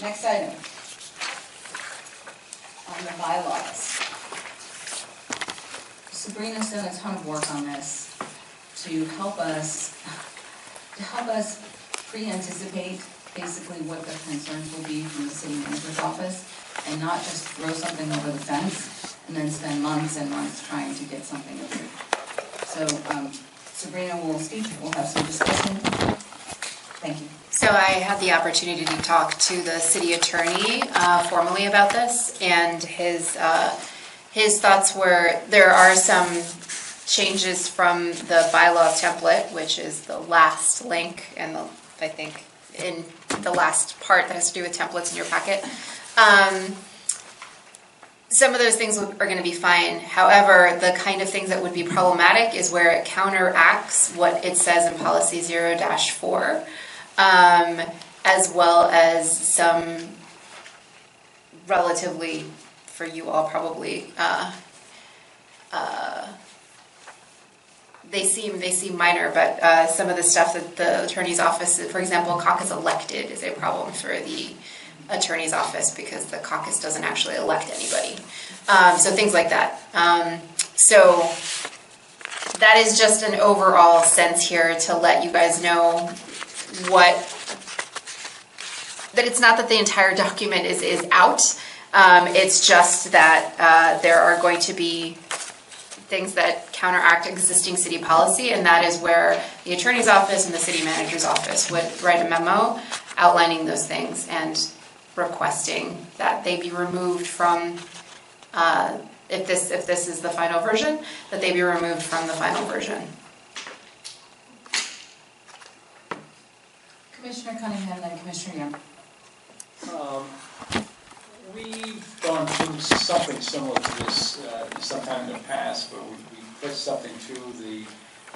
Next item on the bylaws. Sabrina's done a ton of work on this to help us pre-anticipate basically what the concerns will be from the city manager's office, and not just throw something over the fence and then spend months and months trying to get something approved. So Sabrina will speak, we'll have some discussion. Thank you. So I had the opportunity to talk to the city attorney formally about this, and his thoughts were there are some changes from the bylaws template, which is the last link, and I think in the last part that has to do with templates in your packet. Some of those things are going to be fine. However, the kind of things that would be problematic is where it counteracts what it says in policy 0-4, as well as some relatively, for you all probably, they seem minor, but some of the stuff that the attorney's office, for example, caucus elected is a problem for the attorney's office because the caucus doesn't actually elect anybody. So things like that. So that is just an overall sense here to let you guys know that it's not that the entire document is out. It's just that there are going to be things that counteract existing city policy, and that is where the attorney's office and the city manager's office would write a memo outlining those things and requesting that they be removed from, if this is the final version, that they be removed from the final version. Commissioner Cunningham, then Commissioner Young. We've gone through something similar to this sometime in the past, where we put something to the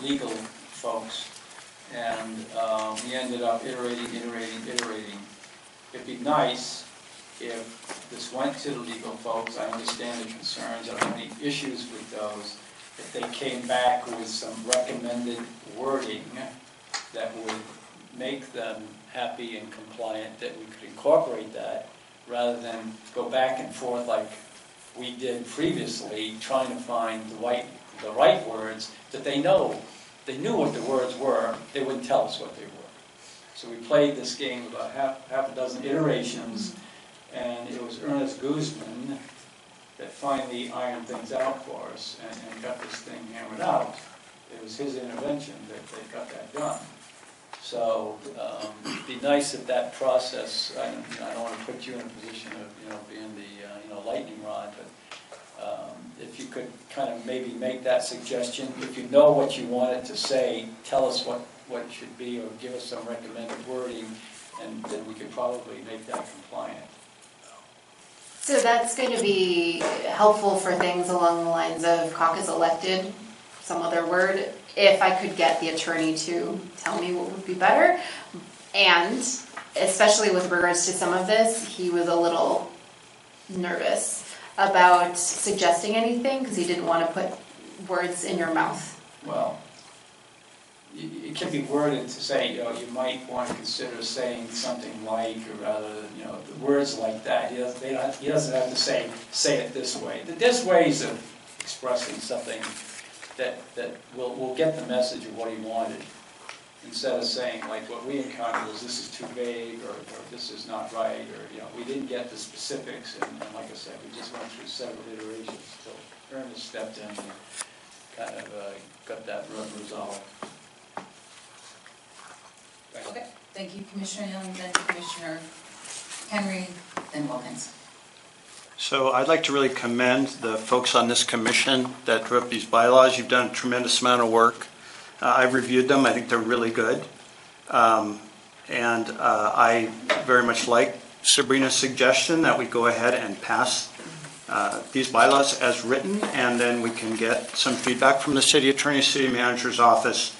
legal folks, and we ended up iterating. It'd be nice if this went to the legal folks. I understand the concerns. I don't have any issues with those. If they came back with some recommended wording that would make them happy and compliant, that we could incorporate that, rather than go back and forth like we did previously, trying to find the right words that they knew what the words were. They wouldn't tell us what they were. So we played this game about half a dozen iterations, and it was Ernest Guzman that finally ironed things out for us and got this thing hammered out. It was his intervention that they got that done. So it'd be nice if that process, I don't want to put you in a position of being the lightning rod, but if you could kind of maybe make that suggestion. If you know what you want it to say, tell us what it should be, or give us some recommended wording, and then we could probably make that compliant. So that's going to be helpful for things along the lines of caucus elected, some other word, if I could get the attorney to tell me what would be better. And especially with regards to some of this, he was a little nervous about suggesting anything because he didn't want to put words in your mouth. Well, it can be worded to say, you might want to consider saying something like, or rather, words like that. He doesn't have to say it this way. There's ways of expressing something that will get the message of what he wanted, instead of saying, like what we encountered was, this is too vague, or this is not right, or we didn't get the specifics, and like I said, we just went through several iterations. So Ernest stepped in and kind of got that resolved. Right. Okay, thank you, Commissioner Young, then Commissioner Henry, then Wilkins. So I'd like to really commend the folks on this commission that drew up these bylaws. You've done a tremendous amount of work. I've reviewed them. I think they're really good. And I very much like Sabrina's suggestion that we go ahead and pass these bylaws as written, and then we can get some feedback from the city attorney, city manager's office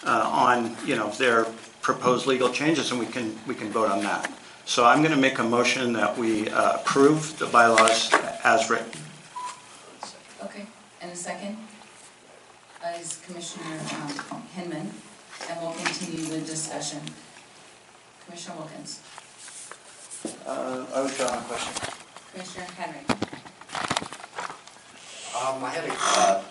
on their proposed legal changes, and we can vote on that. So I'm going to make a motion that we approve the bylaws as written. Okay, and a second is Commissioner Hinman, and we'll continue the discussion. Commissioner Wilkins. I withdraw my question. Commissioner Henry. I had a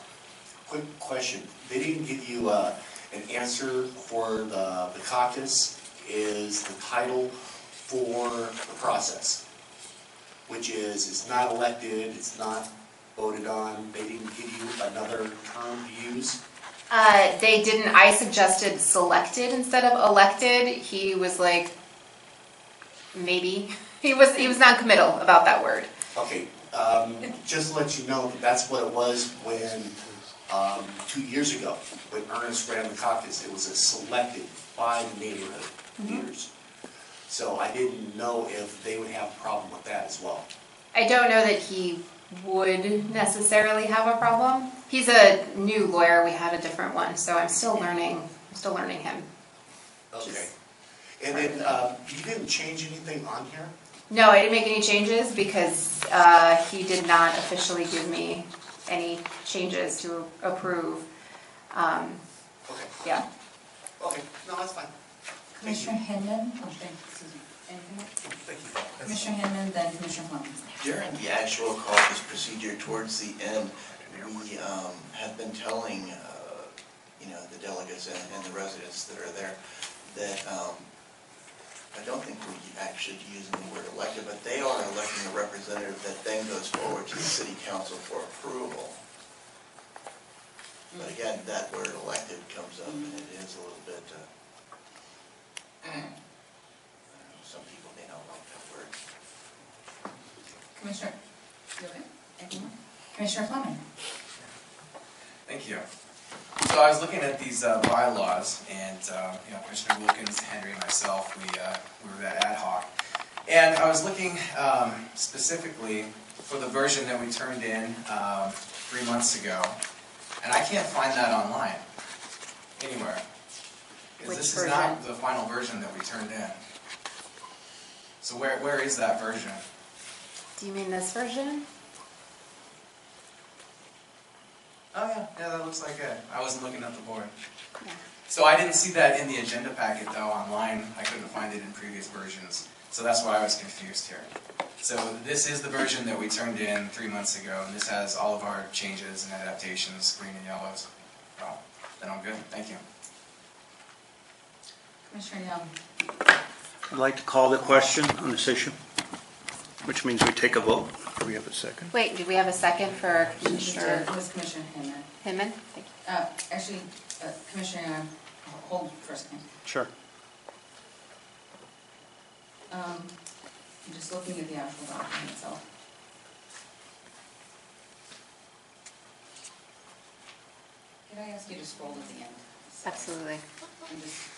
quick question. They didn't give you an answer for the caucus is the title for the process, which is it's not elected, it's not voted on. They didn't give you another term to use. They didn't, I suggested selected instead of elected. He was like, maybe. He was non-committal about that word. Okay, just to let you know, that's what it was when, 2 years ago, when Ernest ran the caucus. It was a selected by the neighborhood leaders. So I didn't know if they would have a problem with that as well. I don't know that he would necessarily have a problem. He's a new lawyer. We had a different one, so I'm still learning him. Okay. And then, you didn't change anything on here? No, I didn't make any changes because he did not officially give me any changes to approve. Okay, Yeah. okay, no, that's fine. Commissioner Hinman. Oh, excuse me. Anything else? Thank you. Commissioner Hinman, then Commissioner Fleming. During the actual caucus procedure towards the end, we have been telling, the delegates and the residents that are there that I don't think we actually using the word elected, but they are electing a representative that then goes forward to the city council for approval. But again, that word elected comes up and it is a little bit, some people may not like that word. Commissioner, you okay? Anything more? Commissioner Fleming. Thank you. So I was looking at these bylaws, and Commissioner Wilkins, Henry, and myself, we were at ad hoc, and I was looking specifically for the version that we turned in 3 months ago, and I can't find that online anywhere. Which This version? is not the final version that we turned in. So where is that version? Do you mean this version? Oh yeah, that looks like it. I wasn't looking at the board. Yeah. So I didn't see that in the agenda packet though online. I couldn't find it in previous versions. So that's why I was confused here. So this is the version that we turned in 3 months ago, and this has all of our changes and adaptations, green and yellows. Well, then I'm good. Thank you. Commissioner Young. I'd like to call the question on this issue, which means we take a vote. Do we have a second? Wait, did we have a second for Commissioner It was Commissioner Hinman. Hinman? Thank you. Actually, Commissioner Young, hold for a second. Sure. I'm just looking at the actual document itself. Could I ask you to scroll to the end? Absolutely. And just-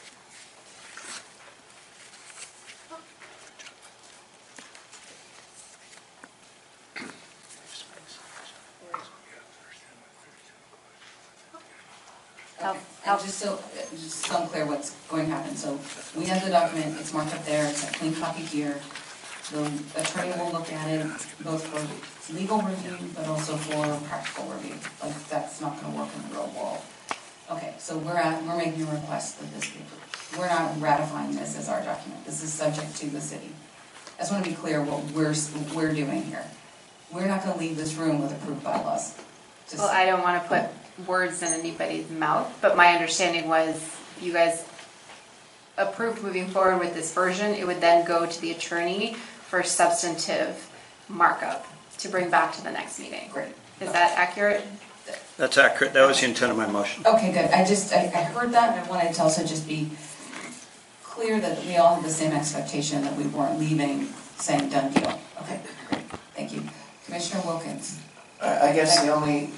Okay, and just so I'm clear what's going to happen, so we have the document, it's marked up there, it's a clean copy here. The attorney will look at it, both for legal review, but also for practical review, like that's not gonna work in the real world. Okay, so we're making a request that this be approved. We're not ratifying this as our document, this is subject to the city. I just wanna be clear what we're doing here. We're not gonna leave this room with approved bylaws. Just- Well, I don't want to put words in anybody's mouth, but my understanding was if you guys approved moving forward with this version, it would then go to the attorney for substantive markup to bring back to the next meeting. Great. Is that accurate? That's accurate. That was the intent of my motion. Okay, good. I heard that, and I wanted to also just be clear that we all have the same expectation that we weren't leaving saying done deal. Okay, great. Thank you. Commissioner Wilkins. I guess the only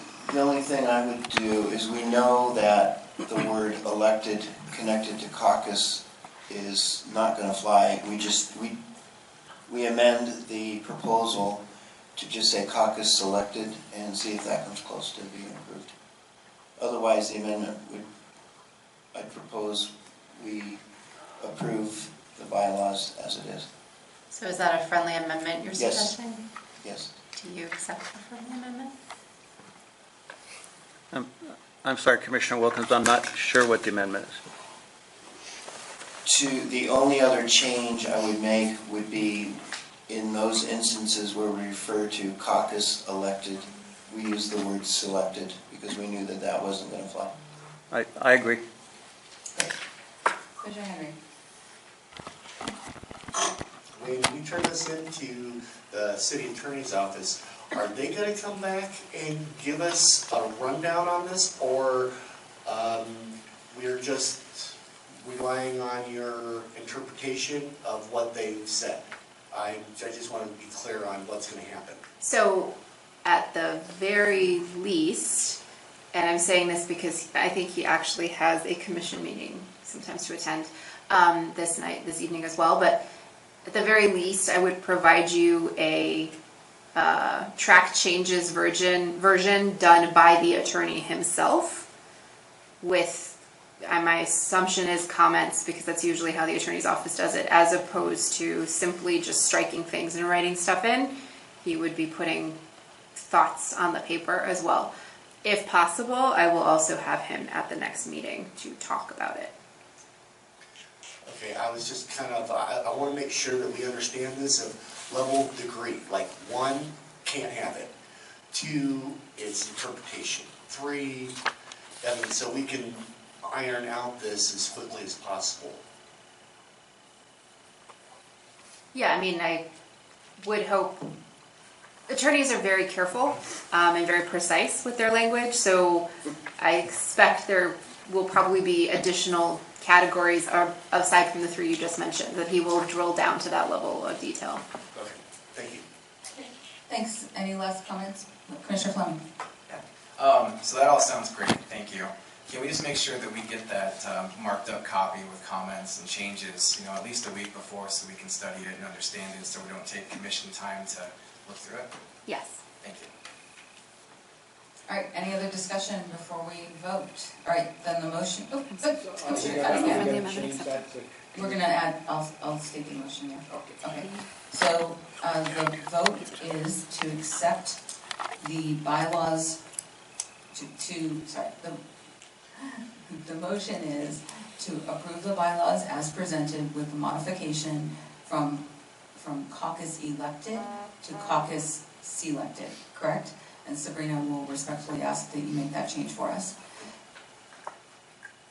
thing I would do is we know that the word elected connected to caucus is not going to fly. We amend the proposal to just say caucus selected and see if that comes close to being approved. Otherwise, the amendment I'd propose we approve the bylaws as it is. So is that a friendly amendment you're Yes. suggesting? Yes. Do you accept the friendly amendment? I'm sorry, Commissioner Wilkins, I'm not sure what the amendment is. the only other change I would make would be in those instances where we refer to caucus elected, we use the word selected because we knew that that wasn't going to fly. I agree. Commissioner Henry? When we turn this into the city attorney's office, are they gonna come back and give us a rundown on this, or we're just relying on your interpretation of what they've said? I just want to be clear on what's gonna happen. So at the very least, and I'm saying this because I think he actually has a commission meeting sometimes to attend this evening as well, but at the very least, I would provide you a track changes version done by the attorney himself with, my assumption is comments, because that's usually how the attorney's office does it, as opposed to simply just striking things and writing stuff in. He would be putting thoughts on the paper as well. If possible, I will also have him at the next meeting to talk about it. Okay, I was just kind of, I want to make sure that we understand this of level degree. Like, 1, can't have it. 2, it's interpretation. 3, I mean, so we can iron out this as quickly as possible. Yeah, I mean, I would hope, attorneys are very careful and very precise with their language, so I expect there will probably be additional categories aside from the 3 you just mentioned, that he will drill down to that level of detail. Okay, thank you. Thanks. Any last comments? Commissioner Fleming? So that all sounds great, thank you. Can we just make sure that we get that marked up copy with comments and changes, at least a week before, so we can study it and understand it, so we don't take commission time to look through it? Yes. Thank you. All right, any other discussion before we vote? All right, then the motion, Commissioner Cunningham. We're gonna add, I'll state the motion there. Okay. So, the vote is to accept the bylaws the motion is to approve the bylaws as presented with the modification from caucus elected to caucus selected, correct? And Sabrina will respectfully ask that you make that change for us.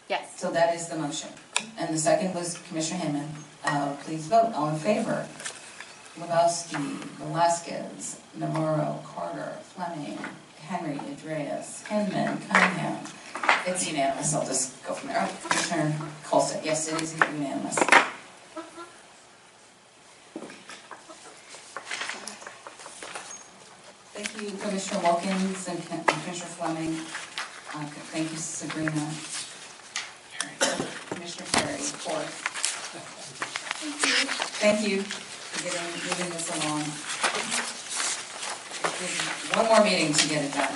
Yes. So that is the motion. And the second was Commissioner Hinman. Please vote. All in favor? Lebowski, Velasquez, Namoro, Carter, Fleming, Henry, Andreas, Hinman, Cunningham. It's unanimous. I'll just go from there. Commissioner Colson. Yes, it is unanimous. Thank you, Commissioner Wilkins and Commissioner Fleming. Thank you, Sabrina. Commissioner Perry, of course. Thank you for moving this along. One more meeting to get it done.